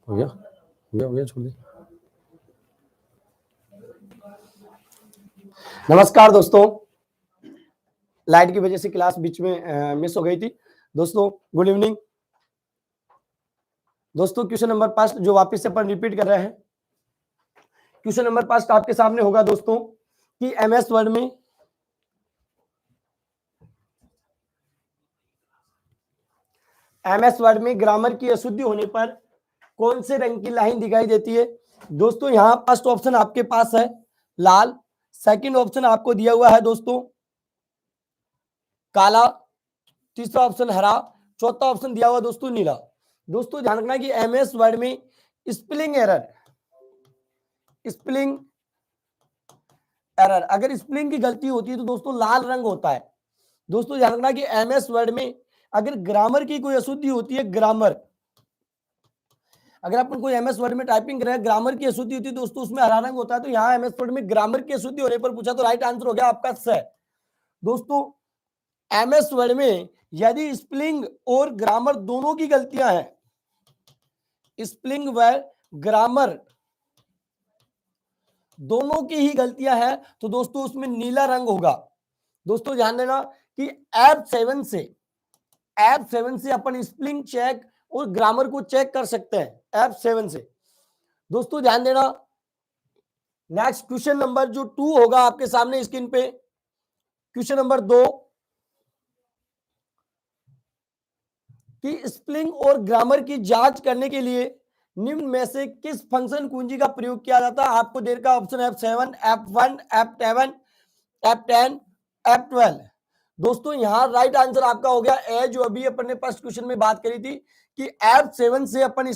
हो गया हो गया छोड़ दे। नमस्कार दोस्तों, लाइट की वजह से क्लास बीच में मिस हो गई थी। दोस्तों गुड इवनिंग। दोस्तों क्वेश्चन नंबर 5 जो वापस से अपन रिपीट कर रहे हैं। क्वेश्चन नंबर 5 आपके सामने होगा दोस्तों कि एमएस वर्ड में ग्रामर की अशुद्धि होने पर कौन से रंग की लाइन दिखाई देती है। दोस्तों यहां फर्स्ट ऑप्शन आपके पास है लाल, सेकंड ऑप्शन आपको दिया हुआ है दोस्तों काला, तीसरा ऑप्शन हरा, चौथा ऑप्शन दिया हुआ दोस्तों नीला। दोस्तों ध्यान रखना कि एमएस वर्ड में स्पेलिंग एरर अगर स्पेलिंग की गलती होती है तो दोस्तों लाल रंग होता है। दोस्तों ध्यान रखना कि एमएस वर्ड में अगर ग्रामर की कोई अशुद्धि होती है, अगर अपन कोई एमएस वर्ड में टाइपिंग कर रहे हैं, ग्रामर की अशुद्धि होती है दोस्तों उसमें हरा रंग होता है। तो यहाँ एमएस वर्ड में ग्रामर की अशुद्धि होने पर पूछा तो राइट आंसर हो गया आपका स। दोस्तों एमएस वर्ड में यदि स्पेलिंग और ग्रामर दोनों की गलतियां हैं, स्पेलिंग व ग्रामर दोनों की ही गलतियां हैं, तो दोस्तों उसमें नीला रंग होगा। दोस्तों ध्यान देना कि F7 से अपन स्पेलिंग चेक और ग्रामर को चेक कर सकते हैं F7 से। दोस्तों ध्यान देना नेक्स्ट क्वेश्चन नंबर जो 2 होगा आपके सामने स्क्रीन पे, क्वेश्चन नंबर 2 कि स्पेलिंग और ग्रामर की जांच करने के लिए निम्न में से किस फंक्शन कुंजी का प्रयोग किया जाता है। आपको देर का option F7, F1, F7, F10, F12। दोस्तों यहां राइट आंसर आपका हो गया ए, जो अभी अपन ने फर्स्ट क्वेश्चन में बात करी थी कि F7 से अपन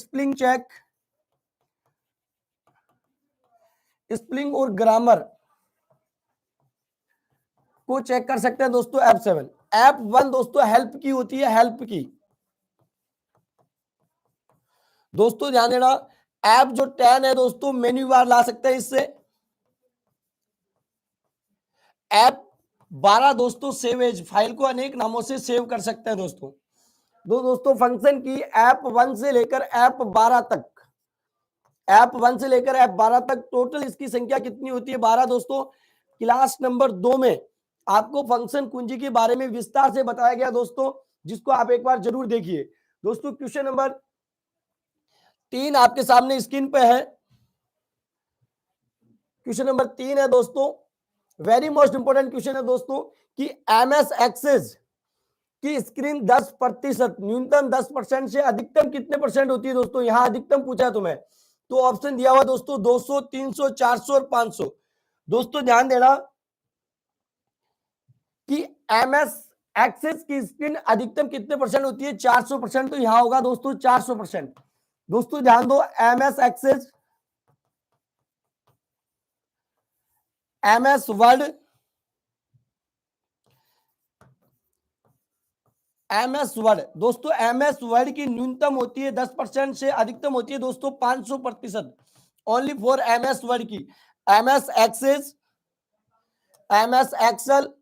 स्पेलिंग और ग्रामर को चेक कर सकते हैं दोस्तों F7। F1 दोस्तों हेल्प की होती है, हेल्प की। दोस्तों ध्यान देना ऐप जो 10 है दोस्तों मेन्यू बार ला सकते हैं इससे। ऐप 12 दोस्तों सेव एज, फाइल को अनेक नामों से सेव कर सकते हैं दोस्तों। दोस्तों फंक्शन की ऐप 1 से लेकर ऐप 12 तक, टोटल इसकी संख्या कितनी होती है 12। दोस्तों क्लास नंबर 2 में आपको फंक्शन कुंजी के बारे में विस्तार से बताया गया दोस्तों, जिसको आप एक बार जरूर देखिए। दोस्तों क्वेश्चन नंबर 3 आपके सामने स्क्रीन पे है। क्वेश्चन नंबर 3 है दोस्तों, वेरी मोस्ट इंपोर्टेंट क्वेश्चन है दोस्तों कि एमएस एक्सेस की स्क्रीन 10%, न्यूनतम 10% से अधिकतम कितने परसेंट होती है। दोस्तों यहां अधिकतम पूछा है तुम्हें, तो ऑप्शन दिया हुआ दोस्तों 200, 300, 400 और 500। दोस्तों ध्यान देना कि एमएस एक्सेस की स्क्रीन अधिकतम कितने परसेंट होती है, 400%। तो यहां होगा दोस्तों 400%। दोस्तों ध्यान दो एमएस एक्सेस, एमएस वर्ड, दोस्तों एमएस वर्ड की न्यूनतम होती है 10% से अधिकतम होती है दोस्तों 500%, ओनली फॉर एमएस वर्ड की। MS Access, MS Excel,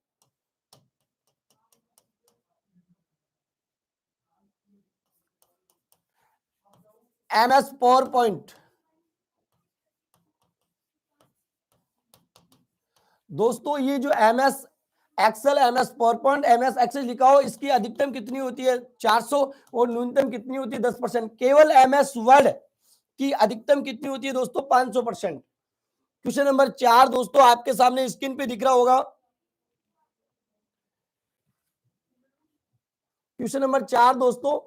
MS PowerPoint. दोस्तों ये जो MS Excel, MS PowerPoint, MS Excel लिखा हो, इसकी अधिकतम कितनी होती है 400 और न्यूनतम कितनी होती है 10%। केवल एमएस वर्ड की अधिकतम कितनी होती है दोस्तों 500%। क्वेश्चन नंबर 4 दोस्तों आपके सामने स्क्रीन पे दिख रहा होगा। क्वेश्चन नंबर 4 दोस्तों,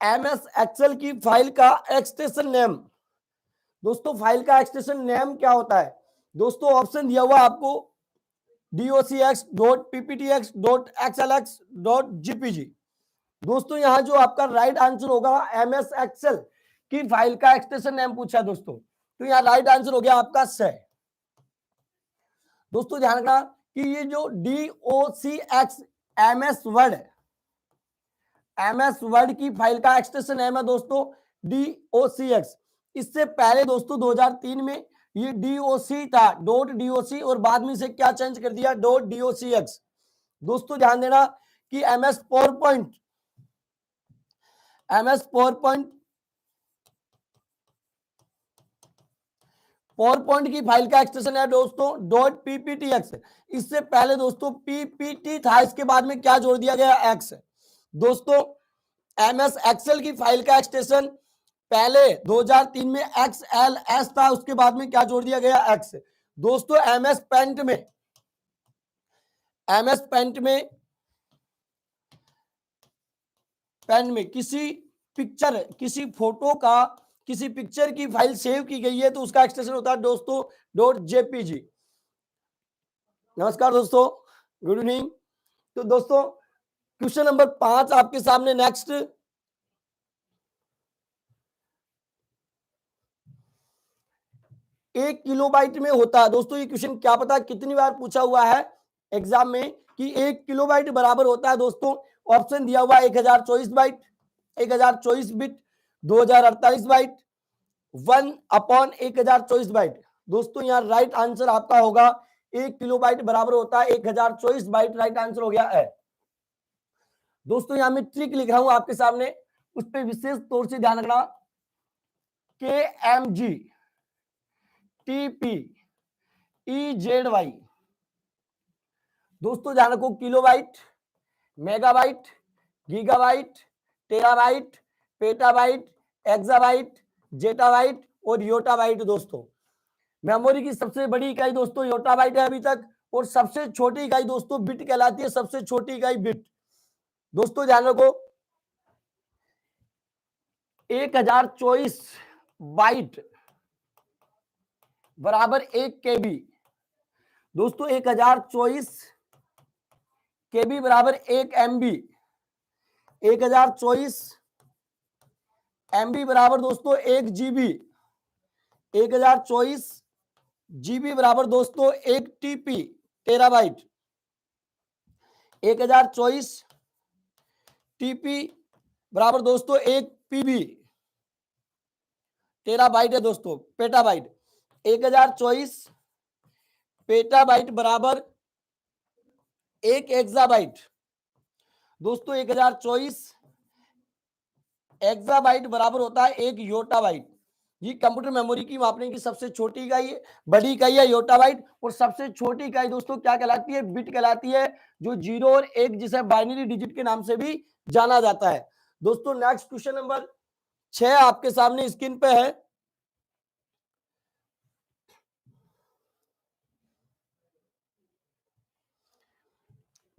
एमएस एक्सेल की फाइल का एक्सटेंशन नेम। दोस्तों फाइल का एक्सटेंशन नेम क्या होता है। दोस्तों ऑप्शन दिया हुआ आपको docx.pptx.xlx.gpg। दोस्तों यहां जो आपका राइट आंसर होगा एमएस एक्सेल की फाइल का एक्सटेंशन नेम पूछा दोस्तों, तो यहां राइट आंसर हो गया आपका स। दोस्तों ध्यान रखना कि ये जो docx एमएस वर्ड की फाइल का एक्सटेंशन नेम है दोस्तों docx। इससे पहले दोस्तों 2003 में ये doc था, .doc, और बाद में इसे क्या चेंज कर दिया .docx। दोस्तों ध्यान देना कि MS power point power point की फाइल का एक्सटेंशन है दोस्तों डॉट पीपीटीएक्स। इससे पहले दोस्तों पीपीटी था, इसके बाद में क्या जोड़ दिया गया, एक्स। दोस्तों एमएस एक्सेल की फाइल का एक्सटेंशन पहले 2003 में XLS था, उसके बाद में क्या जोड़ दिया गया, एक्स। दोस्तों एमएस पेंट में किसी पिक्चर की फाइल सेव की गई है तो उसका एक्सटेंशन होता है दोस्तों डॉट जेपीजी। नमस्कार दोस्तों, गुड इवनिंग। तो दोस्तों क्वेश्चन नंबर 5 आपके सामने नेक्स्ट। 1 किलोबाइट में होता है दोस्तों, ये क्वेश्चन क्या पता कितनी बार पूछा हुआ है एग्जाम में कि 1 किलोबाइट बराबर होता है दोस्तों। ऑप्शन दिया हुआ 1024 बाइट, 1024 बिट, 2048 बाइट, 1/1024 बाइट। दोस्तों यहाँ राइट आंसर आपका होगा 1 किलोबाइट बराबर होता है 1024 बाइट, राइट आंसर हो गया है। दोस्तों यहाँ मैं ट्रिक लिख रहा हूं आपके सामने, उस पर विशेष तौर से ध्यान रखना। KMG TP EZY दोस्तों ध्यान रखो, kilobyte, megabyte, gigabyte, terabyte, petabyte, exabyte, zettabyte और योटाबाइट। दोस्तों मेमोरी की सबसे बड़ी इकाई दोस्तों योटाबाइट है अभी तक, और सबसे छोटी इकाई दोस्तों बिट कहलाती है, सबसे छोटी इकाई बिट। दोस्तों ध्यान रखो 1024 बाइट बराबर 1 KB। दोस्तों 1024 KB बराबर 1 MB, 1024 MB बराबर दोस्तों 1 GB, 1024 GB बराबर दोस्तों 1 TP टेराबाइट, 1024 TP बराबर दोस्तों 1 PB टेराबाइट है दोस्तों, पेटाबाइट। 1024 पेटाबाइट बराबर 1 एक्साबाइट। दोस्तों 1024 एक्साबाइट बराबर होता है 1 योटाबाइट। ये कंप्यूटर मेमोरी की मापने की सबसे छोटी इकाई है, बड़ी इकाई है योटाबाइट, और सबसे छोटी इकाई दोस्तों क्या कहलाती है, बिट कहलाती है, जो 0 और 1 जिसे बाइनरी डिजिट के नाम से भी जाना जाता है। दोस्तों नेक्स्ट क्वेश्चन नंबर 6 आपके सामने स्क्रीन पे है।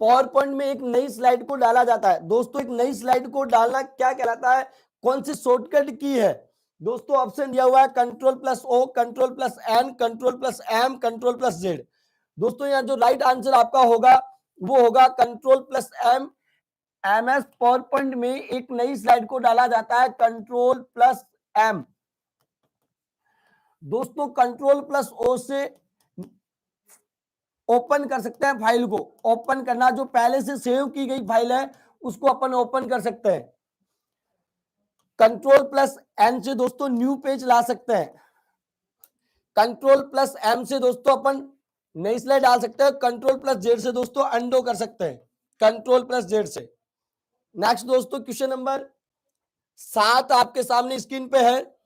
पावर पॉइंट में एक नई स्लाइड को डाला जाता है। दोस्तों एक नई स्लाइड को डालना क्या कहलाता है, कौन सी शॉर्टकट की है। दोस्तों ऑप्शन दिया हुआ है Ctrl+O, Ctrl+N, Ctrl+M, Ctrl+Z। दोस्तों यहाँ जो राइट आंसर आपका होगा वो होगा Ctrl+M। MS पावर पॉइंट में एक नई स्लाइड को डाला जाता है Ctrl+M। दोस्तों Ctrl+O से ओपन कर सकते हैं फाइल को, ओपन करना, जो पहले से सेव की गई फाइल है उसको अपन ओपन कर सकते हैं। Ctrl+N से दोस्तों न्यू पेज ला सकते हैं, Ctrl+M से दोस्तों अपन नई स्लाइड डाल सकते हैं, Ctrl+Z से दोस्तों अंडो कर सकते हैं, Ctrl+Z से। नेक्स्ट दोस्तों क्वेश्चन नंबर 7 आपके सामने स्क्रीन पे है।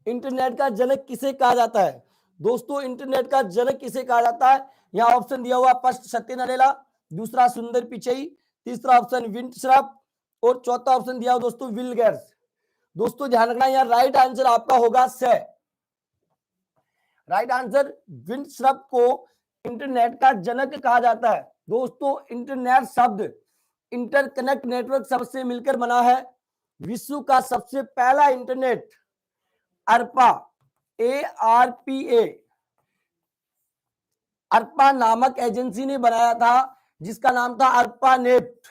इंटरनेट का जनक किसे कहा जाता है। दोस्तों इंटरनेट का जनक किसे कहा जाता है, यहां ऑप्शन दिया हुआ फर्स्ट सत्य नडेला, दूसरा सुंदर पिचई, तीसरा ऑप्शन विंटश्रप और चौथा ऑप्शन दिया हुआ दोस्तों विल गेट्स। दोस्तों ध्यान रखना यहाँ राइट आंसर आपका होगा से। राइट आंसर, विंटश्रप को इंटरनेट का जनक कहा जाता है। दोस्तों इंटरनेट शब्द इंटरकनेक्ट नेटवर्क शब्द से मिलकर बना है। विश्व का सबसे पहला इंटरनेट अर्पा, ARPA, अर्पा नामक एजेंसी ने बनाया था, जिसका नाम था अर्पानेट।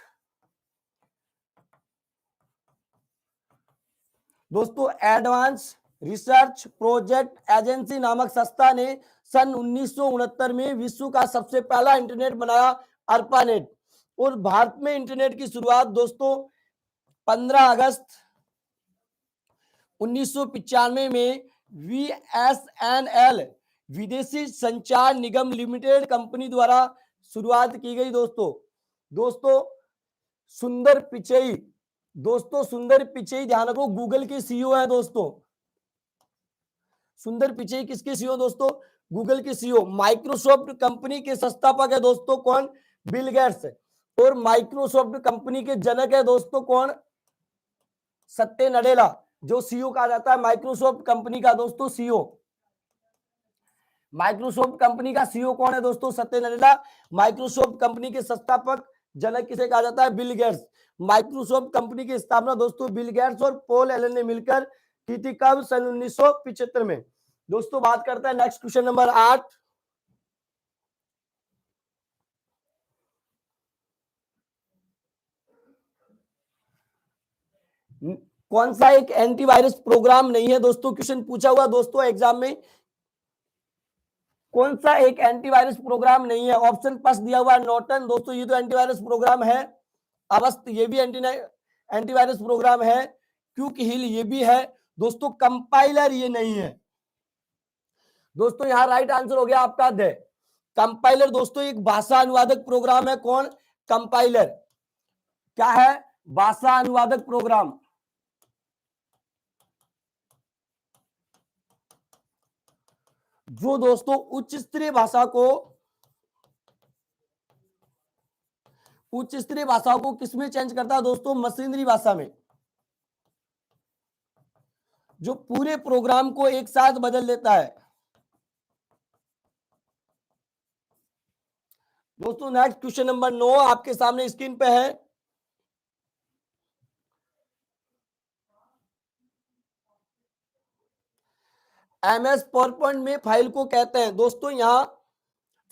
दोस्तों एडवांस रिसर्च प्रोजेक्ट एजेंसी नामक संस्था ने सन 1969 में विश्व का सबसे पहला इंटरनेट बनाया, अर्पानेट। और भारत में इंटरनेट की शुरुआत दोस्तों 15 अगस्त 1995 में VSNL विदेशी संचार निगम लिमिटेड कंपनी द्वारा शुरुआत की गई। दोस्तों सुंदर पिचई दोस्तों सुंदर पिचई, ध्यान रखो, गूगल के सीईओ है दोस्तों। सुंदर पिचई किसके सीईओ दोस्तों? गूगल के सीईओ। माइक्रोसॉफ्ट कंपनी के संस्थापक है दोस्तों कौन? Bill Gates. और माइक्रोसॉफ्ट कंपनी के जनक है दोस्तों कौन? सत्य नडेला, जो सीईओ कहा जाता है माइक्रोसॉफ्ट कंपनी का दोस्तों सीईओ। माइक्रोसॉफ्ट कंपनी का सीईओ कौन है दोस्तों? सत्य नडेला। माइक्रोसॉफ्ट कंपनी के संस्थापक जनक किसे कहा जाता है? Bill Gates. माइक्रोसॉफ्ट कंपनी की स्थापना दोस्तों बिल गेट्स और पॉल एलन ने मिलकर की थी। कब? सन 1975 में। दोस्तों बात करते हैं नेक्स्ट क्वेश्चन नंबर 8। कौन सा एक एंटीवायरस प्रोग्राम नहीं है दोस्तों? क्वेश्चन पूछा हुआ दोस्तों एग्जाम में। कौन सा एक एंटीवायरस प्रोग्राम नहीं है? ऑप्शन पास दिया हुआ है नॉर्टन। दोस्तों ये तो एंटीवायरस प्रोग्राम है। अवस्त ये भी एंटीवायरस प्रोग्राम है। क्यूक हिल ये भी है दोस्तों। कंपाइलर ये नहीं है दोस्तों। यहां राइट आंसर हो गया आपका द कंपाइलर। दोस्तों एक भाषा अनुवादक प्रोग्राम है। कौन? कंपाइलर। क्या है? भाषा अनुवादक प्रोग्राम। जो दोस्तों उच्च स्तरीय भाषा को किसमें चेंज करता है दोस्तों? मशीनरी भाषा में। जो पूरे प्रोग्राम को एक साथ बदल देता है दोस्तों। नेक्स्ट क्वेश्चन नंबर 9 आपके सामने स्क्रीन पे है। एमएस पावरपॉइंट में फाइल को कहते हैं दोस्तों। यहां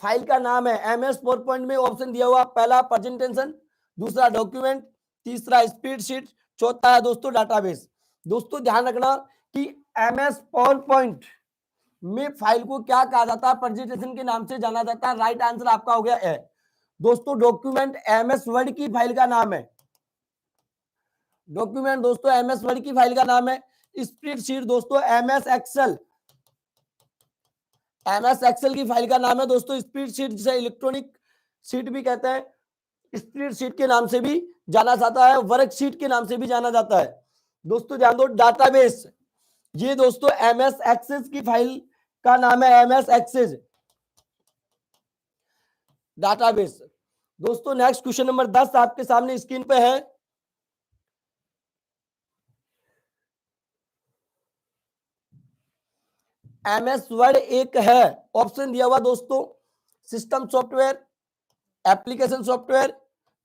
फाइल का नाम है एमएस पावरपॉइंट में ऑप्शन दिया हुआ, पहला प्रेजेंटेशन, दूसरा डॉक्यूमेंट, तीसरा स्प्रेडशीट, चौथा है दोस्तों डाटाबेस। दोस्तों ध्यान रखना कि एमएस पावरपॉइंट में फाइल को क्या कहा जाता है? प्रेजेंटेशन के नाम से जाना जाता है। राइट आंसर आपका हो गया है दोस्तों। डॉक्यूमेंट एमएस वर्ड की फाइल का नाम है। डॉक्यूमेंट दोस्तों एमएस वर्ड की फाइल का नाम है। स्प्रेडशीट दोस्तों एमएस एक्सेल की फाइल का नाम है दोस्तों। स्प्रेडशीट जिसे इलेक्ट्रॉनिक शीट भी कहते हैं, स्प्रेडशीट के नाम से भी जाना जाता है, वर्कशीट के नाम से भी जाना जाता है दोस्तों। ध्यान दो, डाटाबेस ये दोस्तों एमएस एक्सेस की फाइल का नाम है। MS Access database. दोस्तों नेक्स्ट क्वेश्चन नंबर 10 आपके सामने स्क्रीन पे है। एमएस वर्ड एक है, ऑप्शन दिया हुआ दोस्तों, system software, application software,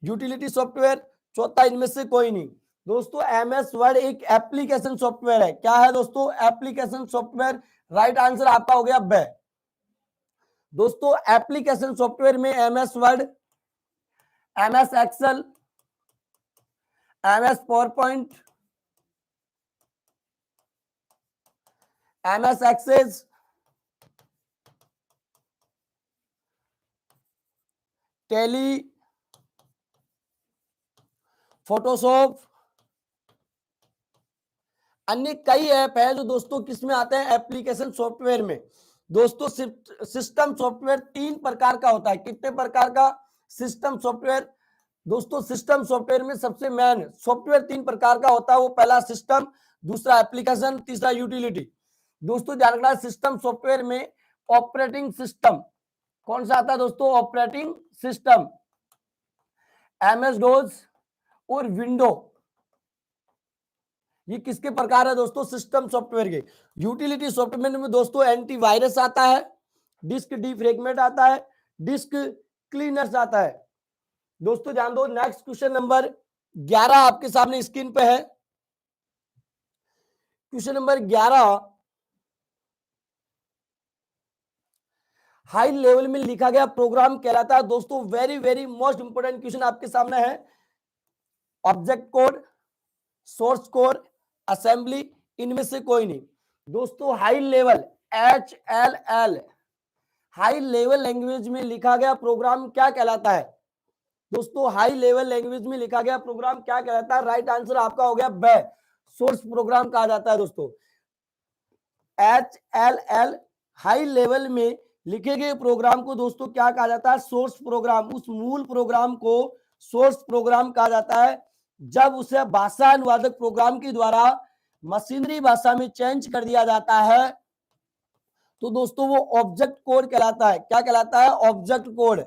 utility software, चौथा इनमें से कोई नहीं। दोस्तों एमएस वर्ड एक एप्लीकेशन सॉफ्टवेयर है। क्या है दोस्तों? Application software. राइट आंसर आपका हो गया ब। दोस्तों एप्लीकेशन सॉफ्टवेयर में MS Word, MS Excel, MS PowerPoint, MS Access, Tally, Photoshop, अन्य कई ऐप है जो दोस्तों किसमें आते हैं? एप्लीकेशन सॉफ्टवेयर में। दोस्तों सिस्टम सॉफ्टवेयर 3 प्रकार का होता है। कितने प्रकार का? System software. दोस्तों सिस्टम सॉफ्टवेयर में सबसे मेन सॉफ्टवेयर 3 प्रकार का होता है। वो पहला सिस्टम, दूसरा एप्लीकेशन, तीसरा यूटिलिटी। दोस्तों ध्यान रखना, सिस्टम सॉफ्टवेयर में ऑपरेटिंग सिस्टम कौन सा आता है दोस्तों? ऑपरेटिंग सिस्टम, एमएस डोज और विंडो, ये किसके प्रकार है दोस्तों? सिस्टम सॉफ्टवेयर के। यूटिलिटी सॉफ्टवेयर में दोस्तों एंटीवायरस आता है, डिस्क डीफ्रेगमेंट आता है, डिस्क क्लीनर्स आता है। दोस्तों ध्यान दो, नेक्स्ट क्वेश्चन नंबर 11 आपके सामने स्क्रीन पे है। क्वेश्चन नंबर 11 हाई लेवल में लिखा गया प्रोग्राम कहलाता है दोस्तों। Very very most important question आपके सामने है। Object code, source code, assembly, इनमें से कोई नहीं। दोस्तों high level HLL high level language में लिखा गया प्रोग्राम क्या कहलाता है दोस्तों? हाई लेवल लैंग्वेज में लिखा गया प्रोग्राम क्या कहलाता है? राइट आंसर आपका हो गया ब। सोर्स प्रोग्राम कहा जाता है दोस्तों। HLL हाई लेवल में लिखे गए प्रोग्राम को दोस्तों क्या कहा जाता है? Source program. उस मूल प्रोग्राम को सोर्स प्रोग्राम कहा जाता है। जब उसे भाषा अनुवादक प्रोग्राम के द्वारा मशीनरी भाषा में चेंज कर दिया जाता है तो दोस्तों वो ऑब्जेक्ट कोड कहलाता है। क्या कहलाता है? Object code.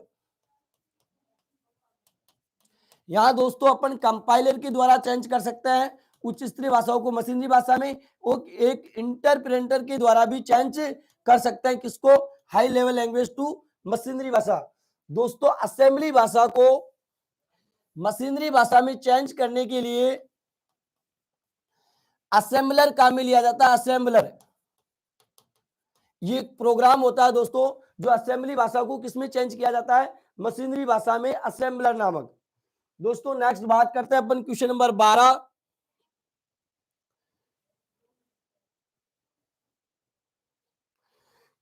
यहां दोस्तों अपन कंपाइलर के द्वारा चेंज कर सकते हैं उच्च स्तरीय भाषाओं को मशीनरी भाषा में, और एक इंटरप्रेटर के द्वारा भी चेंज कर सकते हैं। किसको? High level language to machinery भाषा। दोस्तों असेंबली भाषा को मशीनरी भाषा में चेंज करने के लिए असेंबलर काम में लिया जाता है। असेंबलर ये प्रोग्राम होता है दोस्तों जो असेंबली भाषा को किसमें चेंज किया जाता है? मशीनरी भाषा में, असेंबलर नामक। दोस्तों नेक्स्ट बात करते हैं अपन क्वेश्चन नंबर 12।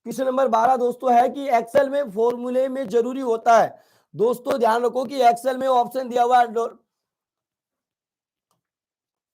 क्वेश्चन नंबर 12 दोस्तों है कि एक्सेल में फॉर्मूले में जरूरी होता है। दोस्तों ध्यान रखो कि एक्सेल में ऑप्शन दिया हुआ है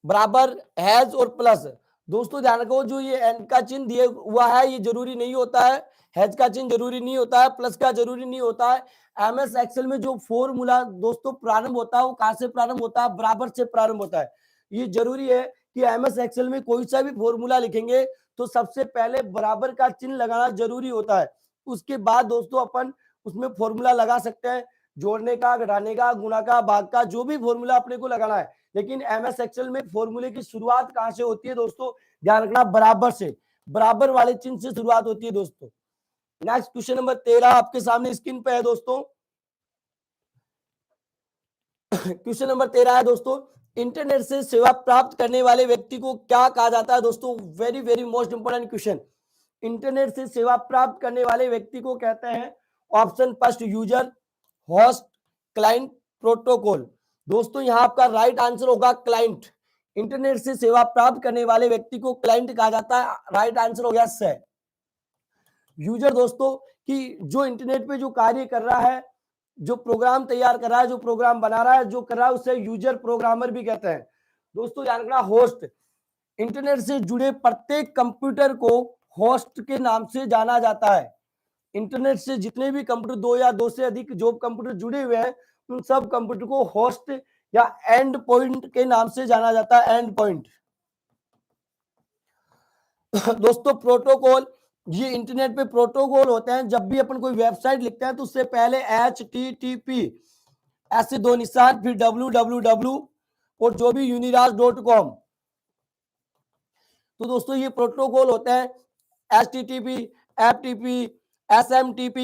बराबर, हैज और प्लस। दोस्तों ध्यान रखो जो ये एंड का चिन्ह दिया हुआ है ये जरूरी नहीं होता है, हैज का चिन्ह जरूरी नहीं होता है, प्लस का जरूरी नहीं होता है। एमएस एक्सेल में जो फॉर्मूला दोस्तों प्रारंभ होता है वो कहां से प्रारंभ होता है? बराबर से प्रारंभ होता है। ये जरूरी है कि एमएस एक्सेल में कोई सा भी फॉर्मूला लिखेंगे तो सबसे पहले बराबर का चिन्ह लगाना जरूरी होता है। उसके बाद दोस्तों अपन उसमें फॉर्मूला लगा सकते हैं, जोड़ने का, घटाने का, गुणा का, भाग का, जो भी फॉर्मूला अपने को लगाना है। लेकिन एमएस एक्सेल में फॉर्मूले की शुरुआत कहां से होती है दोस्तों? ध्यान रखना, बराबर से, बराबर वाले चिन्ह से शुरुआत होती है दोस्तों। नेक्स्ट क्वेश्चन नंबर 13 आपके सामने स्क्रीन पे है दोस्तों। क्वेश्चन नंबर 13 है दोस्तों, इंटरनेट से सेवा प्राप्त करने वाले व्यक्ति को क्या कहा जाता है? दोस्तों very very most important question. Internet से सेवा प्राप्त करने वाले व्यक्ति को कहते हैं option first user, host, client, protocol. दोस्तों यहां आपका राइट आंसर होगा क्लाइंट। इंटरनेट से सेवा प्राप्त करने वाले व्यक्ति को क्लाइंट कहा जाता है। राइट आंसर हो गया से। यूजर दोस्तों कि जो इंटरनेट पे जो कार्य कर रहा है, जो प्रोग्राम तैयार कर रहा है, जो प्रोग्राम बना रहा है, जो कर रहा है, उसे यूजर प्रोग्रामर भी कहते हैं। दोस्तों ध्यान रखना, होस्ट, इंटरनेट से जुड़े प्रत्येक कंप्यूटर को होस्ट के नाम से जाना जाता है। इंटरनेट से जितने भी कंप्यूटर, दो या दो से अधिक जो कंप्यूटर जुड़े हुए हैं, उन सब कंप्यूटर को होस्ट या एंड पॉइंट के नाम से जाना जाता है। And point. दोस्तों प्रोटोकॉल, ये इंटरनेट पे प्रोटोकॉल होते हैं। जब भी अपन कोई वेबसाइट लिखते हैं तो उससे पहले HTTP ऐसे दो निशान, फिर www और जो भी uniras.com। तो दोस्तों ये प्रोटोकॉल होते हैं, HTTP, FTP, SMTP,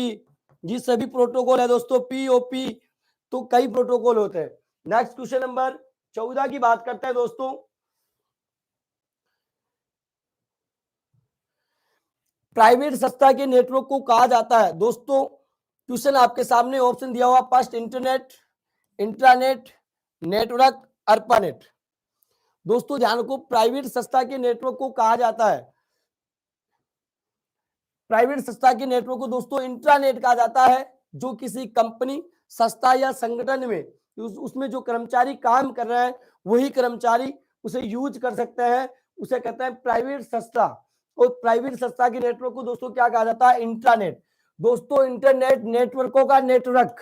ये सभी प्रोटोकॉल है दोस्तों। POP, तो कई प्रोटोकॉल होते हैं। नेक्स्ट क्वेश्चन नंबर 14 की बात करते हैं दोस्तों। प्राइवेट संस्था के नेटवर्क को कहा जाता है। दोस्तों क्वेश्चन आपके सामने ऑप्शन दिया हुआ, first internet, intranet, network, ARPANET. दोस्तों ध्यान रखो, प्राइवेट संस्था के नेटवर्क को कहा जाता है, प्राइवेट संस्था के नेटवर्क को दोस्तों इंट्रानेट कहा जाता है। जो किसी कंपनी, संस्था या संगठन में उसमें जो कर्मचारी काम कर रहे हैं वही कर्मचारी उसे यूज कर सकते हैं, उसे कहते हैं प्राइवेट संस्था। और प्राइवेट संस्था के नेटवर्क को दोस्तों क्या कहा जाता है? इंट्रानेट। दोस्तों इंटरनेट नेटवर्कों का नेटवर्क,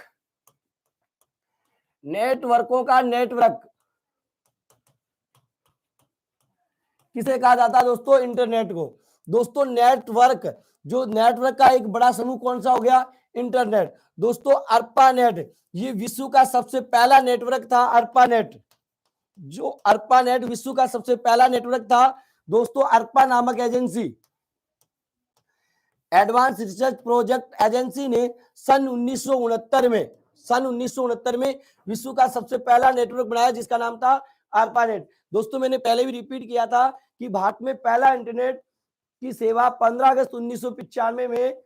नेटवर्कों का नेटवर्क किसे कहा जाता है दोस्तों? इंटरनेट को। दोस्तों नेटवर्क, जो नेटवर्क का एक बड़ा समूह कौन सा हो गया? इंटरनेट। दोस्तों अर्पानेट, ये विश्व का सबसे पहला नेटवर्क था। अर्पानेट, जो अर्पानेट विश्व का सबसे पहला नेटवर्क था दोस्तों। अर्पा नामक agency, advance research project agency ने सन 1969 में विश्व का सबसे पहला नेटवर्क बनाया जिसका नाम था अर्पानेट। दोस्तों मैंने पहले भी रिपीट किया था कि भारत में पहला इंटरनेट की सेवा 15 अगस्त 1995 में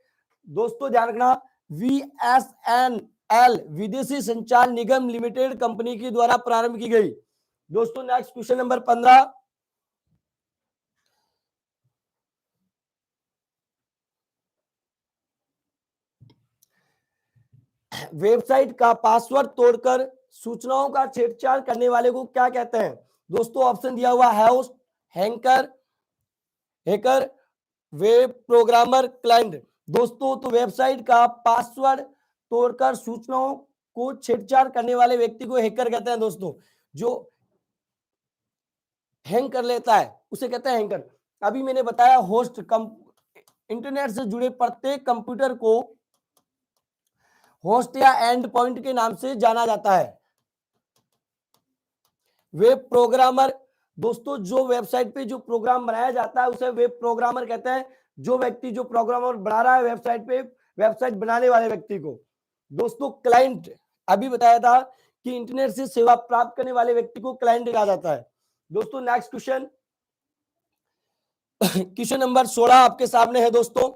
दोस्तों ध्यान रखना VSNL विदेशी संचार निगम लिमिटेड कंपनी के द्वारा प्रारंभ की गई। दोस्तों नेक्स्ट क्वेश्चन नंबर 15। वेबसाइट का पासवर्ड तोड़कर सूचनाओं का छेड़छाड़ करने वाले को क्या कहते हैं? दोस्तों ऑप्शन दिया हुआ है, host, hacker, web programmer, client. दोस्तों तो वेबसाइट का पासवर्ड तोड़कर सूचनाओं को छेड़छाड़ करने वाले व्यक्ति को हैकर कहते हैं दोस्तों। जो हैंग कर लेता है उसे कहते हैं हैंकर। अभी मैंने बताया होस्ट इंटरनेट से जुड़े प्रत्येक कंप्यूटर को होस्ट या एंड पॉइंट के नाम से जाना जाता है। वेब प्रोग्रामर, दोस्तों जो वेबसाइट पे जो प्रोग्राम बनाया जाता है उसे वेब प्रोग्रामर कहते हैं। जो व्यक्ति जो प्रोग्रामर बना रहा है वेबसाइट पे, वेबसाइट बनाने वाले व्यक्ति को। दोस्तों क्लाइंट, अभी बताया था कि इंटरनेट से सेवा प्राप्त करने वाले व्यक्ति को क्लाइंट कहा जाता है। दोस्तों नेक्स्ट क्वेश्चन, क्वेश्चन नंबर 16 आपके सामने है दोस्तों।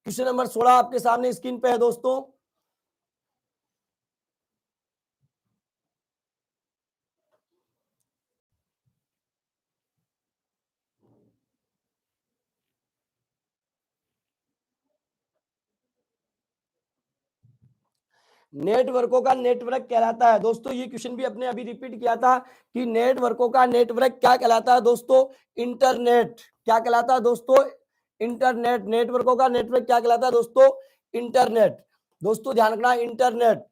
क्वेश्चन नंबर 16 आपके सामने स्क्रीन पे है दोस्तों। नेटवर्कों का नेटवर्क कहलाता है। दोस्तों ये क्वेश्चन भी अपने अभी रिपीट किया था कि नेटवर्कों का नेटवर्क क्या कहलाता है दोस्तों? इंटरनेट। क्या कहलाता है दोस्तों? इंटरनेट। नेटवर्कों का नेटवर्क क्या कहलाता है दोस्तों? इंटरनेट। दोस्तों ध्यान रखना, इंटरनेट।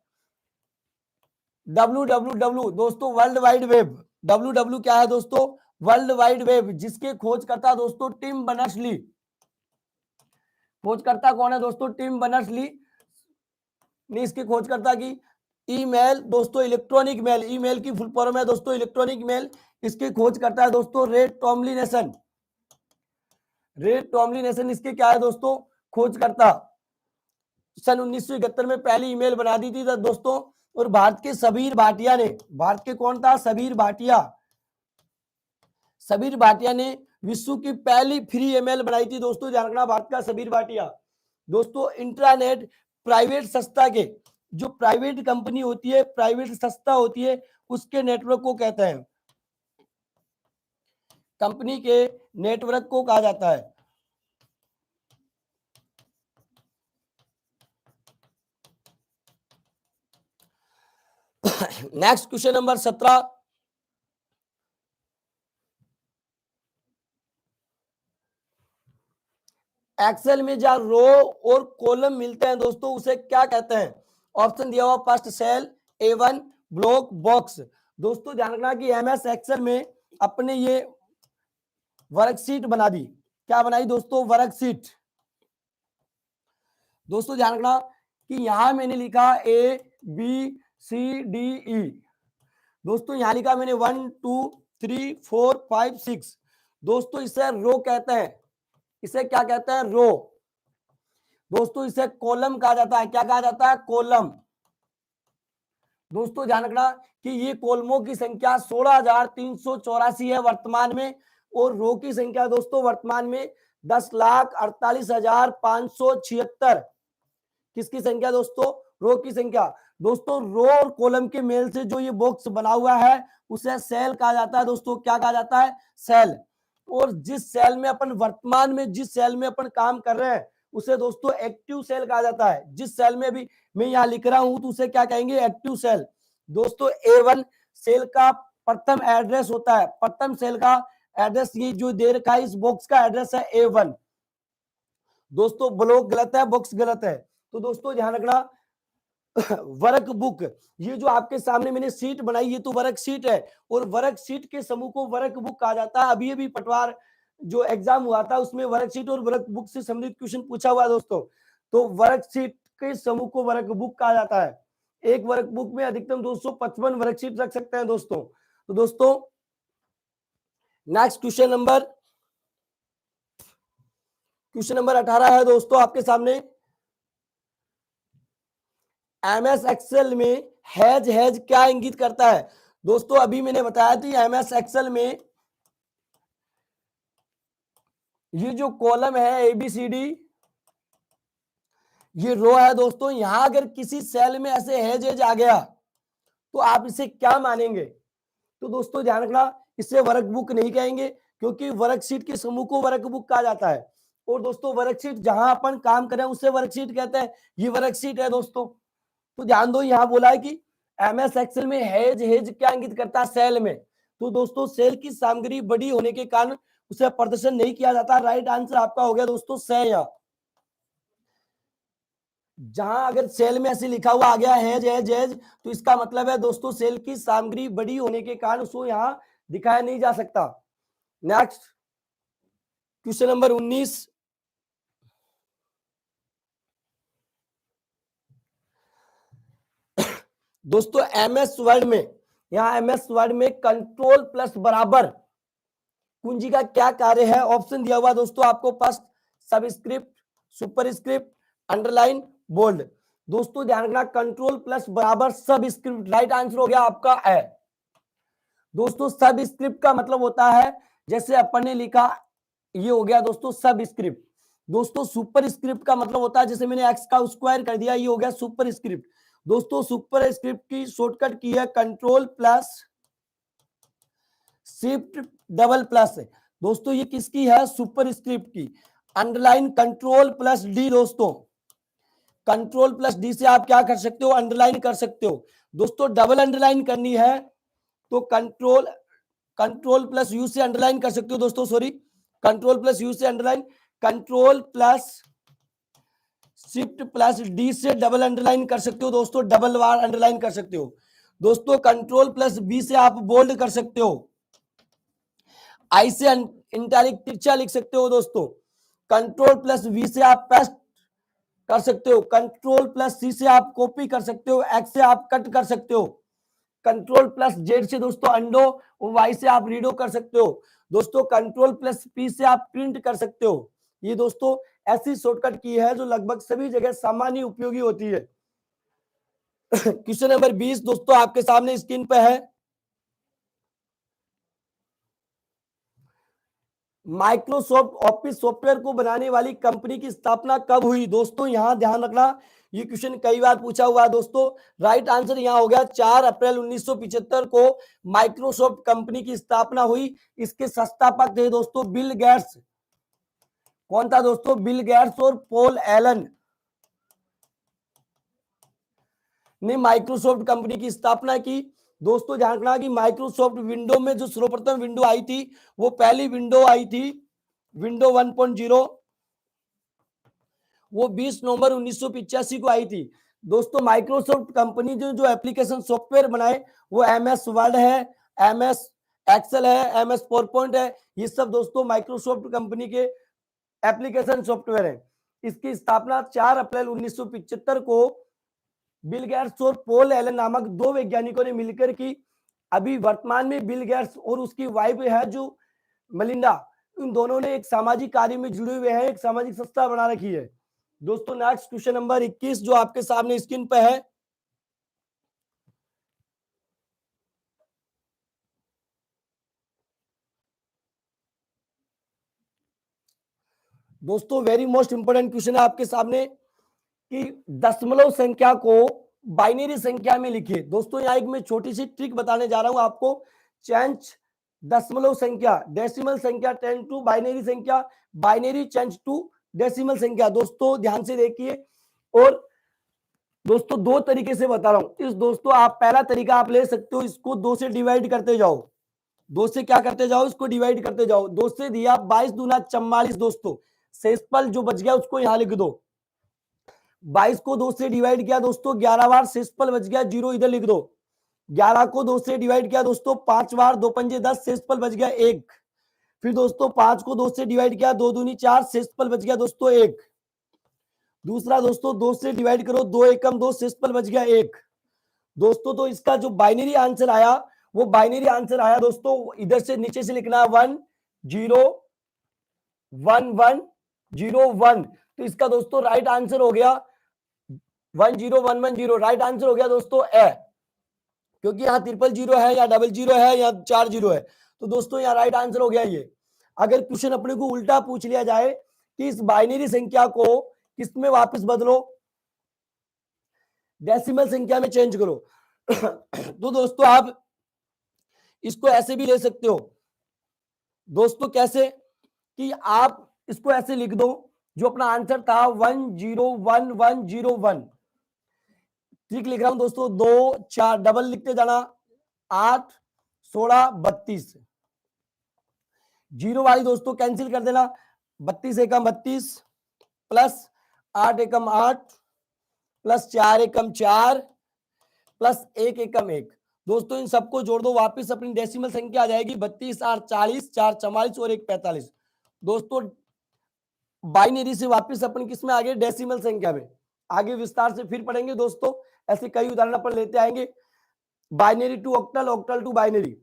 www दोस्तों वर्ल्ड वाइड वेब। www क्या है दोस्तों? वर्ल्ड वाइड वेब, जिसके खोजकर्ता दोस्तों टिम बर्नर्स-ली। खोजकर्ता कौन है दोस्तों? टिम बर्नर्स-ली ने इसकी खोजकर्ता की। ईमेल दोस्तों इलेक्ट्रॉनिक मेल, ईमेल की फुल फॉर्म है दोस्तों इलेक्ट्रॉनिक मेल। इसके खोज करता है दोस्तों रे टॉमलिनेसन। रे टॉमलिनेसन इसके क्या है दोस्तों? खोज करता। सन 1971 में पहली ईमेल बना दी थी दोस्तों। और भारत के सबीर भाटिया ने, भारत के कौन था? सबीर भाटिया। सबीर भाटिया ने विश्व की पहली फ्री ईमेल बनाई थी दोस्तों, ध्यान रखना, भारत का सबीर भाटिया। दोस्तों इंट्रानेट प्राइवेट संस्था के, जो प्राइवेट कंपनी होती है, प्राइवेट संस्था होती है, उसके नेटवर्क को कहते हैं, कंपनी के नेटवर्क को कहा जाता है। नेक्स्ट क्वेश्चन नंबर 17, एक्सेल में जहां रो और कॉलम मिलते हैं दोस्तों उसे क्या कहते हैं? ऑप्शन दिया हुआ first cell, A1 block, box. दोस्तों ध्यान रखना कि एमएस एक्सेल में अपने ये वर्कशीट बना दी। क्या बनाई दोस्तों? वर्कशीट। दोस्तों ध्यान रखना कि यहां मैंने लिखा ABCDE। दोस्तों यहां लिखा मैंने 1 2 3 4 5 6। दोस्तों इसे रो कहते हैं। इसे क्या कहते हैं? रो। दोस्तों इसे कॉलम कहा जाता है। क्या कहा जाता है? कॉलम। दोस्तों ध्यान रखना कि ये कॉलमों की संख्या 16,384 है वर्तमान में, और रो की संख्या दोस्तों वर्तमान में 10,48,576। किसकी संख्या दोस्तों? रो की संख्या। दोस्तों रो और कॉलम के मेल से जो ये बॉक्स बना हुआ है उसे सेल कहा जाता है दोस्तों। क्या कहा जाता है? सेल। और जिस सेल में अपन वर्तमान में, जिस सेल में अपन काम कर रहे हैं उसे दोस्तों एक्टिव सेल कहा जाता है। जिस सेल में भी मैं यहां लिख रहा हूं तो उसे क्या कहेंगे? Active cell. दोस्तों A1 सेल का प्रथम एड्रेस होता है। प्रथम सेल का एड्रेस ये जो दे रखा है, इस बॉक्स का एड्रेस है A1। दोस्तों ब्लॉक गलत है, बॉक्स गलत है। तो दोस्तों ध्यान रखना, वर्क बुक, ये जो आपके सामने मैंने सीट बनाई ये तो वर्क सीट है, और वर्क सीट के समूह को वर्क बुक कहा जाता है। अभी पटवार जो एग्जाम हुआ था उसमें वर्क सीट और वर्क बुक से संबंधित क्वेश्चन पूछा हुआ है दोस्तों। तो वर्क सीट के समूह को वर्क बुक कहा जाता है। एक वर्क बुक में अधिकतम 255 वर्कशीट रख सकते हैं दोस्तों। तो दोस्तों नेक्स्ट क्वेश्चन नंबर 18 है दोस्तों आपके सामने। एमएस एक्सेल में हैज क्या इंगित करता है? दोस्तों अभी मैंने बताया थी एमएस एक्सेल में ये जो कॉलम है ABCD, ये रो है दोस्तों। यहां अगर किसी सेल में ऐसे हैज आ गया तो आप इसे क्या मानेंगे? तो दोस्तों ध्यान रखना, इसे वर्क बुक नहीं कहेंगे, क्योंकि वर्कशीट के समूह को वर्क बुक कहा जाता है। और दोस्तों वर्कशीट जहां अपन काम करें उसे वर्कशीट कहते हैं। ये वर्कशीट है दोस्तों। तो ध्यान दो, यहां बोला है कि एमएस एक्सेल में हैज क्या इंगित करता है? सेल में। तो दोस्तों सेल की सामग्री बड़ी होने के कारण उसे प्रदर्शन नहीं किया जाता। राइट आंसर आपका हो गया दोस्तों से। जहां अगर सेल में ऐसे लिखा हुआ आ गया हैज हैज हैज, तो इसका मतलब है दोस्तों सेल की सामग्री बड़ी होने के कारण उसको यहां दिखाया नहीं जा सकता। Next question number 19। दोस्तों एमएस वर्ड में, यहां एमएस वर्ड में कंट्रोल प्लस बराबर कुंजी का क्या कार्य है? ऑप्शन दिया हुआ दोस्तों आपको पास, सबस्क्रिप्ट, सुपरस्क्रिप्ट, अंडरलाइन, बोल्ड। दोस्तों ध्यान रखना, कंट्रोल प्लस बराबर सबस्क्रिप्ट, राइट आंसर हो गया आपका है। दोस्तों सबस्क्रिप्ट का मतलब होता है, जैसे अपन ने लिखा ये हो गया दोस्तों सबस्क्रिप्ट। दोस्तों सुपर स्क्रिप्ट का मतलब होता है, जैसे मैंने एक्स का स्क्वायर कर दिया, ये हो गया सुपर स्क्रिप्ट। दोस्तों सुपर स्क्रिप्ट की शॉर्टकट की है control plus shift double plus. दोस्तों ये किसकी है? सुपर स्क्रिप्ट की। Underline control plus D. दोस्तों कंट्रोल प्लस डी से आप क्या कर सकते हो? अंडरलाइन कर सकते हो। दोस्तों डबल अंडरलाइन करनी है तो कंट्रोल प्लस यू से अंडरलाइन कर सकते हो। दोस्तों सॉरी, कंट्रोल प्लस यू से underline, control plus shift plus D से डबल अंडरलाइन कर सकते हो। दोस्तों डबल बार अंडरलाइन कर सकते हो। दोस्तों कंट्रोल प्लस बी से आप बोल्ड कर सकते हो। आई से इंटैलिक तिरछा लिख सकते हो। दोस्तों कंट्रोल प्लस वी से आप पेस्ट कर सकते हो। कंट्रोल प्लस सी से आप कॉपी कर सकते हो। एक्स से आप कट कर सकते हो। कंट्रोल प्लस जेड से दोस्तों अंडो, और वाई से आप रीडो कर सकते हो। दोस्तों कंट्रोल प्लस पी से आप प्रिंट कर सकते हो। ये दोस्तों ऐसी शॉर्टकट की है जो लगभग सभी जगह सामान्य उपयोगी होती है। क्वेश्चन नंबर 20 दोस्तों आपके सामने स्क्रीन पे है। माइक्रोसॉफ्ट ऑफिस सॉफ्टवेयर को बनाने वाली कंपनी की स्थापना कब हुई? दोस्तों यहां ध्यान रखना, ये क्वेश्चन कई बार पूछा हुआ है। दोस्तों राइट आंसर यहां हो गया 4 अप्रैल 1975 को माइक्रोसॉफ्ट कंपनी की स्थापना हुई। इसके संस्थापक थे दोस्तों बिल गेट्स। कौन था दोस्तों? बिल गेट्स और पॉल एलन ने माइक्रोसॉफ्ट कंपनी की स्थापना की। दोस्तों ध्यान रखना कि माइक्रोसॉफ्ट विंडो में जो सर्वप्रथम विंडो आई थी, वो पहली विंडो आई थी विंडो 1.0, वो 20 नवंबर 1985 को आई थी। दोस्तों माइक्रोसॉफ्ट कंपनी जो एप्लीकेशन सॉफ्टवेयर बनाए, वो एमएस वर्ड है, एमएस एक्सेल है, एमएस पावरपॉइंट है। ये सब दोस्तों माइक्रोसॉफ्ट कंपनी के एप्लीकेशन सॉफ्टवेयर है। इसकी स्थापना 4 अप्रैल 1975 को बिल गेट्स और पॉल एलन नामक दो वैज्ञानिकों ने मिलकर की। अभी वर्तमान में बिल गेट्स और उसकी वाइफ है जो मलिंडा, इन दोनों ने एक सामाजिक कार्य में जुड़े हुए हैं, एक सामाजिक संस्था बना रखी है। दोस्तों नेक्स्ट क्वेश्चन नंबर 21 जो आपके सामने स्क्रीन पे है। दोस्तों वेरी मोस्ट इंपोर्टेंट क्वेश्चन है आपके सामने कि दशमलव संख्या को बाइनरी संख्या में लिखिए। दोस्तों यहाँ एक मैं छोटी सी ट्रिक बताने जा रहा हूं आपको। चेंज दशमलव संख्या, डेसिमल संख्या, 10 टू बाइनरी संख्या, बाइनरी चेंज टू डेसिमल संख्या। दोस्तों ध्यान से देखिए, और दोस्तों दो तरीके से बता रहा हूं। इस दोस्तों आप पहला तरीका आप ले सकते हो, इसको 2 से डिवाइड करते जाओ। 2 से क्या करते जाओ? इसको डिवाइड करते जाओ। 2 से दिया 22 दूना 44। दोस्तों शेषफल जो बच गया उसको यहां लिख दो। 22 को 2 से डिवाइड किया दोस्तों 11 बार, शेषफल बच गया 0, इधर लिख दो। 11 को 2 से डिवाइड किया दोस्तों 5 बार, 2 पंजे 10, शेषफल बच गया 1। फिर दोस्तों 5 को 2 से डिवाइड किया, 2 दूनी 4, शेषफल बच गया दोस्तों 1। दूसरा दोस्तों 2 से डिवाइड करो, 2 एकम 2, शेषफल बच गया 1। दोस्तों तो इसका जो बाइनरी आंसर आया, वो बाइनरी आंसर आया दोस्तों, इधर से नीचे से लिखना 1 0 1 1 0 1। तो इसका दोस्तों राइट आंसर हो गया 1 0 1 1 0। राइट आंसर हो गया दोस्तों ए, क्योंकि यहाँ 000 है या 00 है या 40 है। तो दोस्तों यहाँ राइट आंसर हो गया ये। अगर क्वेश्चन अपने को उल्टा पूछ लिया जाए कि इस बाइनरी संख्या को किसमें वापस बदलो, डेसिमल संख्या में चेंज करो, तो दोस्तों आप इसको ऐसे भी ले सकते हो। दोस्तों कैसे? कि आप इसको ऐसे लिख दो, जो अपना आंसर था 1 0 1 1 0 1। ठीक लिख रहा हूं दोस्तों, 2 4 डबल लिखते जाना, 8 16 32। जीरो वाली दोस्तों कैंसिल कर देना, 32 एकम 32 प्लस 8 एकम 8 प्लस 4 एकम 4 प्लस 1 एकम 1। दोस्तों इन सबको जोड़ दो, वापस अपनी डेसिमल संख्या आ जाएगी 32 8 40 4 44 और 1 45। दोस्तों बाइनरी से वापस अपन किस में आ गए, डेसिमल संख्या में। आगे विस्तार से फिर पढ़ेंगे दोस्तों, ऐसे कई उदाहरण अपन लेते आएंगे। Binary to octal, octal to binary,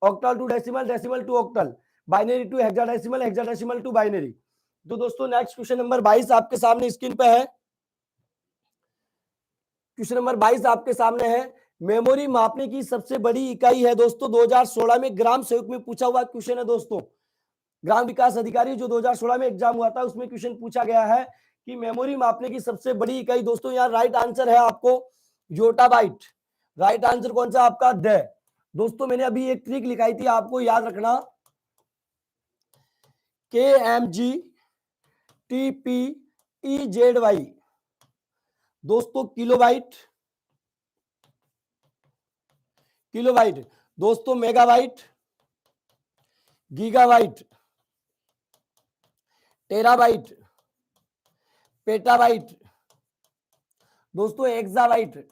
octal to decimal, decimal to octal, binary to hexadecimal, hexadecimal to binary. तो दोस्तों नेक्स्ट क्वेश्चन नंबर 22 आपके सामने स्क्रीन पे है। क्वेश्चन नंबर 22 आपके सामने है। मेमोरी मापने की सबसे बड़ी इकाई है दोस्तों। 2016 में ग्राम सेवक में पूछा हुआ क्वेश्चन है दोस्तों। ग्राम विकास अधिकारी जो 2016 में एग्जाम हुआ था उसमें क्वेश्चन पूछा गया है कि मेमोरी मापने की सबसे बड़ी इकाई। दोस्तों यहाँ राइट आंसर है आपको योटाबाइट। राइट आंसर कौन सा आपका, द। दोस्तों मैंने अभी एक ट्रिक लिखाई थी, आपको याद रखना, KMGTPEZY। दोस्तों किलोबाइट, किलोबाइट। दोस्तों मेगाबाइट, गीगाबाइट, टेराबाइट, पेटाबाइट, दोस्तों एक्साबाइट,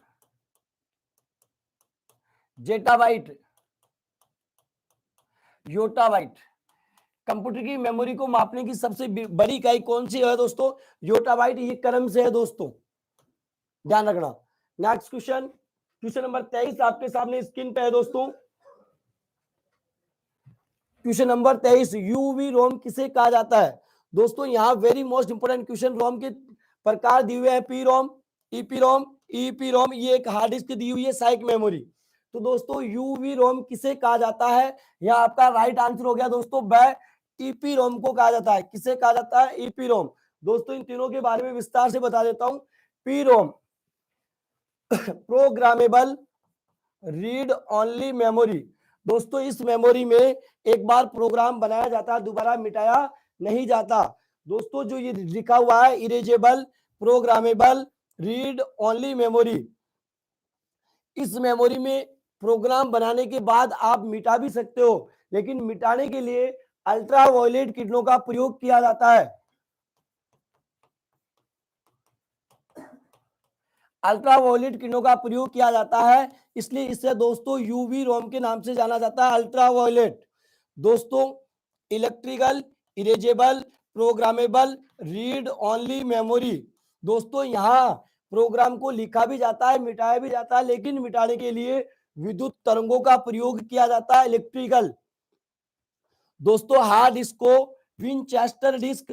जेटाबाइट, योटाबाइट। कंप्यूटर की मेमोरी को मापने की सबसे बड़ी इकाई कौन सी है दोस्तों, योटाबाइट। ये क्रम से है दोस्तों, ध्यान रखना। नेक्स्ट क्वेश्चन, क्वेश्चन नंबर 23 आपके सामने स्क्रीन पे है दोस्तों। क्वेश्चन नंबर 23, यूवी रोम किसे कहा जाता है। दोस्तों यहाँ वेरी मोस्ट इंपोर्टेंट क्वेश्चन, रोम के प्रकार दिए हुए हैं, पी रोम, ईपी रोम, ईपी रोम। ये एक हार्ड डिस्क दी हुई है, साइक मेमोरी। तो दोस्तों यूवी रोम किसे कहा जाता है, यह आपका राइट आंसर हो गया दोस्तों, बाय ईपी रोम को कहा जाता है। किसे कहा जाता है, ईपी रोम। दोस्तों इन तीनों के बारे में विस्तार से बता देता हूं। P ROM programmable read only memory. दोस्तों इस मेमोरी में एक बार प्रोग्राम बनाया जाता है, दोबारा मिटाया नहीं जाता। दोस्तों जो ये लिखा हुआ है erasable programmable read only memory, इस मेमोरी में प्रोग्राम बनाने के बाद आप मिटा भी सकते हो, लेकिन मिटाने के लिए अल्ट्रावायलेट किरणों का प्रयोग किया जाता है। अल्ट्रावायलेट किरणों का प्रयोग किया जाता है, इसलिए इसे दोस्तों यूवी रोम के नाम से जाना जाता है, अल्ट्रावायलेट। दोस्तों electrical erasable programmable read only memory. दोस्तों यहाँ प्रोग्राम को लिखा भी जाता है, मिटाया भी जाता है, लेकिन मिटाने के लिए विद्युत तरंगों का प्रयोग किया जाता है, इलेक्ट्रिकल। दोस्तों हार्ड डिस्क को विनचेस्टर डिस्क,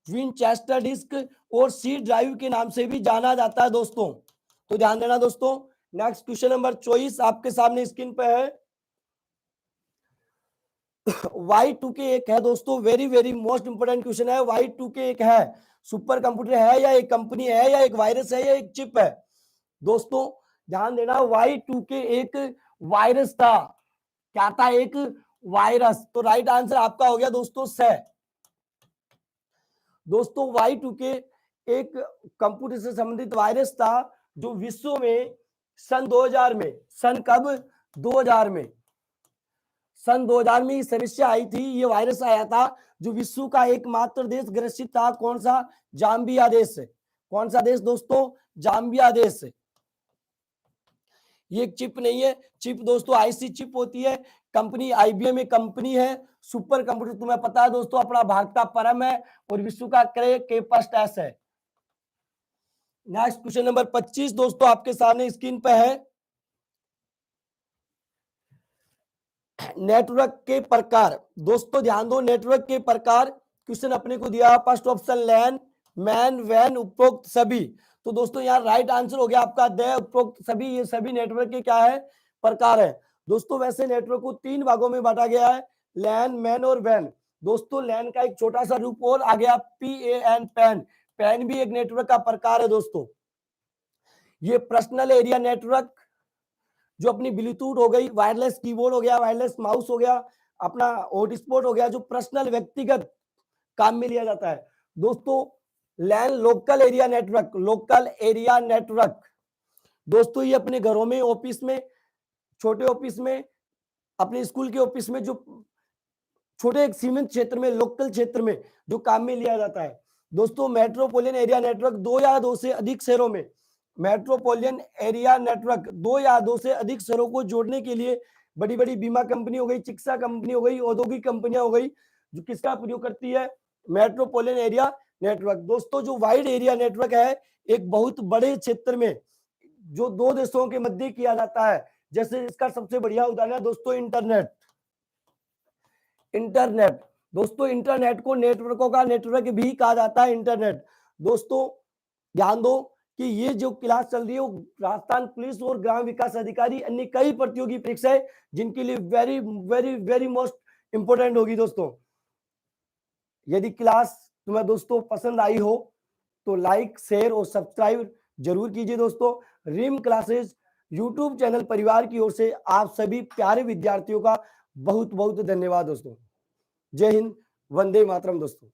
विनचेस्टर डिस्क और सी ड्राइव के नाम से भी जाना जाता है दोस्तों। तो ध्यान देना दोस्तों। नेक्स्ट क्वेश्चन नंबर 24 आपके सामने स्क्रीन पे है। Y2K एक है दोस्तों, very very most important question है। Y2K एक है, सुपर कंप्यूटर है या एक कंपनी है या एक वायरस है या एक चिप है। दोस्तों ध्यान देना, Y2K एक वायरस था। क्या था, एक वायरस। तो राइट आंसर आपका हो गया दोस्तों से। दोस्तों Y2K एक कंप्यूटर से संबंधित वायरस था जो विश्व में सन 2000 में, सन कब, 2000 में, सन 2000 में ये समस्या आई थी, ये वायरस आया था जो विश्व का एकमात्र देश ग्रसित था। कौन सा, जाम्बिया देश से। कौन सा देश दोस्तों, जाम्बिया देश से। ये एक चिप नहीं है, चिप दोस्तों आईसी चिप होती है। कंपनी आईबीएम एक कंपनी है। सुपर कंप्यूटर तुम्हें पता है दोस्तों अपना भारत का परम है और विश्व का क्रय केपस्टैस है। नेक्स्ट क्वेश्चन नंबर 25 दोस्तों आपके सामने स्क्रीन पे है। नेटवर्क के प्रकार। दोस्तों ध्यान दो, नेटवर्क के प्रकार क्वेश्चन अपने को दिया, फर्स्ट ऑप्शन लैन, मैन, वैन, उपरोक्त सभी। तो दोस्तों यहाँ राइट आंसर हो गया आपका द, उपरोक्त सभी। ये सभी नेटवर्क के क्या है, प्रकार है। दोस्तों वैसे नेटवर्क को 3 भागों में बांटा गया है, लैन, मैन और वैन। दोस्तों लैन का एक छोटा सा रूप और आ गया PAN, पैन। पैन भी एक नेटवर्क का प्रकार है दोस्तों। ये पर्सनल एरिया नेटवर्क जो अपनी ब्लूटूथ हो गई, वायरलेस कीबोर्ड हो गया, वायरलेस माउस हो गया, अपना हॉटस्पॉट हो गया, जो पर्सनल व्यक्तिगत काम में लिया जाता है। दोस्तों LAN local area network, local area network. दोस्तों ये अपने घरों में, ऑफिस में, छोटे ऑफिस में, अपने स्कूल के ऑफिस में, जो छोटे एक सीमित क्षेत्र में, लोकल क्षेत्र में जो काम में लिया जाता है। दोस्तों मेट्रोपोलियन एरिया नेटवर्क 2 या 2 से अधिक शहरों में, मेट्रोपोलियन एरिया नेटवर्क 2 या 2 से अधिक शहरों को जोड़ने के लिए बड़ी बड़ी बीमा कंपनी हो गई, चिकित्सा कंपनी हो गई, औद्योगिक कंपनियां हो गई, जो किसका प्रयोग करती है, मेट्रोपोलियन एरिया नेटवर्क। दोस्तों जो वाइड एरिया नेटवर्क है एक बहुत बड़े क्षेत्र में जो दो देशों के मध्य किया जाता है, जैसे इसका सबसे बढ़िया उदाहरण है दोस्तों इंटरनेट। इंटरनेट दोस्तों, इंटरनेट को नेटवर्कों का नेटवर्क भी कहा जाता है, इंटरनेट। दोस्तों ध्यान दो कि ये जो क्लास चल रही है वो राजस्थान पुलिस और ग्राम विकास अधिकारी अन्य कई प्रतियोगी परीक्षाएं जिनके लिए very very very most important होगी। दोस्तों यदि क्लास तुम्हें दोस्तों पसंद आई हो तो लाइक शेयर और सब्सक्राइब जरूर कीजिए। दोस्तों रिम क्लासेस यूट्यूब चैनल परिवार की ओर से आप सभी प्यारे विद्यार्थियों का बहुत बहुत धन्यवाद दोस्तों। जय हिंद, वंदे मातरम दोस्तों।